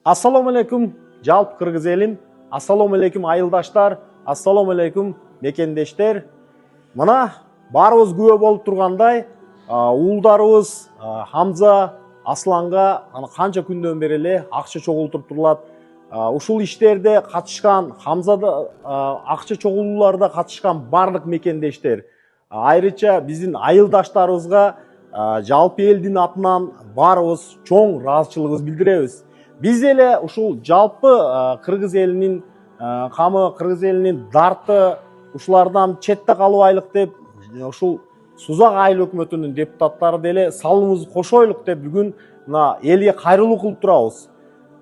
Assalomu alaykum жалп кыргыз элим. Assalomu alaykum айылдаштар. Assalomu alaykum мекендештер. Мына барыбыз күбө болуп тургандай, уулдарыбыз Хамза, Асланга канча күндөн бери эле акча чогултуп турулат. Ушул иштерде катышкан Хамзада акча чогулууларда катышкан барлык мекендештер, айрыча биздин айылдаштарыбызга жалпы элдин атынан барыбыз чоң ыраазычылыгыбызды билдиребиз. Биз эле ушул жалпы кыргыз элинин камы, кыргыз элинин дарты ушулардан четте калбайлык деп, ушул Сузак айыл өкмөтүнүн депутаттары деле салымыбызды кошойлук деп бүгүн мына элге кайрылуу кылып турабыз.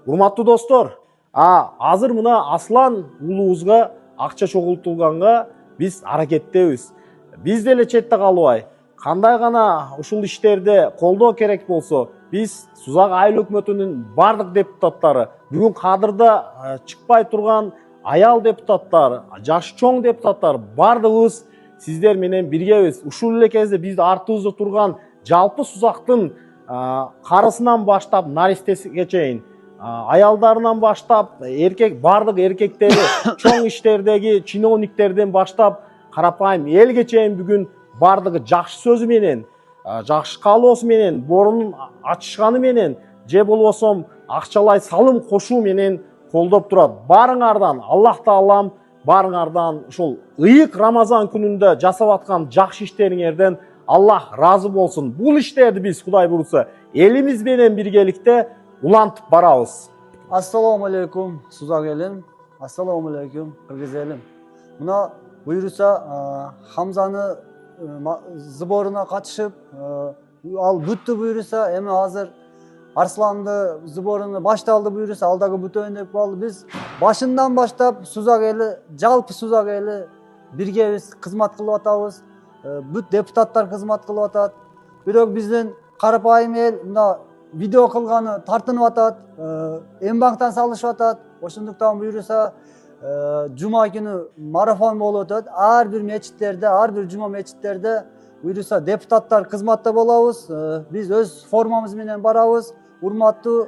Урматтуу достор, азыр мына Аслан уулубузга акча чогултулганга биз аракеттебиз. Биз деле четте калбай, кандай гана ушул иштерде колдоо керек болсо, биз Сузак айыл өкмөтүнүн бардык депутаттары, бүгүн кадырда чыкпай турган аял депутаттар, жашы чоң депутаттар бардыгыбыз сиздер менен биргебиз. Ушул эле кезде биз артыбызда турган жалпы Сузактын карысынан баштап наристесиге чейин, аялдарынан баштап бардык эркектери, чоң иштердеги чиновниктерден баштап карапайым элге чейин бүгүн бардыгы жакшы сөзү менен, жакшы каалоосу менен, борунун ачышканы менен, же болбосо акчалай салым кошуу менен колдоп турат. Барыңардан Аллах Таалам барыңардан ушул ыйык Рамазан күнүндө жасап аткан жакшы иштериңерден Аллах разы болсун. Бул иштерди биз Кудай буйрса элибиз менен биргеликте улантып барабыз. Ассаламу алейкум Сузак элим, ассаламу алейкум кыргыз элим. Мына буйруса Хамзаны сборуна катышып, ал бүттү буйруса, эми азыр Арсланды сборуна башталды буйруса, алдагы бүтөйүн деп калды. Биз башынан баштап Сузак эли, жалпы Сузак эли биргебиз кызмат кылып атабыз. Бүт депутаттар кызмат кылып атат. Бирок биздин карапайым эл мына видео кылганы тартынып атат, эмбаңтан салышып атат. Ошондуктан буйруса жума күнү марафон болуп атат. Ар бир мечиттерде, ар бир жума мечиттерде буйруса депутаттар кызматта болобуз. Биз өз формамыз менен барабыз. Урматтуу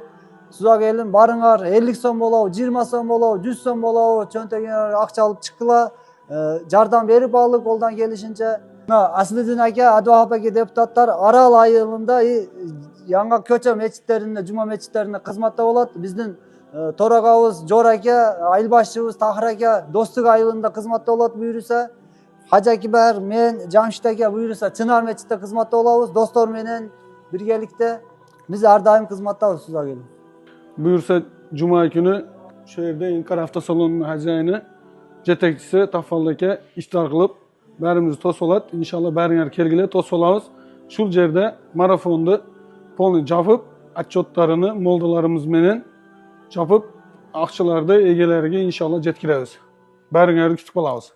Сузак элим, барыңар 50 сом болобу, 20 сом болобу, 100 сом болобу, чөнтөгүңөр акча алып чыккыла, жардам берип алып колдан келишинче. Асылдин ака, Адвахап ака депутаттар Арал айылында Яңа көчө мечиттеринде, жума мечиттеринде кызматта болот. Биздин торагабыз Жор ака, айыл башчыбыз Тахыр ака Достук айылында кызматта болот буйруса. Хажы Акибар, мен Жамшит ака буйруса Чынар мечитте кызматта болобуз. Достор менен биргеликте биз ар дайым кызматтабыз Сузак элим. Buyursa Cuma günü şu yerde İnkar Avtosalonunun hacayını jetekçisi Tafaldaki iştar kılıp bärimizi tos olat. İnşallah bäriňer kelgile tos olabız. Şul jerde marafondu polny japıp, atçotlarını moldalarımız menen japıp, akçalarda egelerine inşallah jetkilebiz. Bäriňerdi kütüp alabız.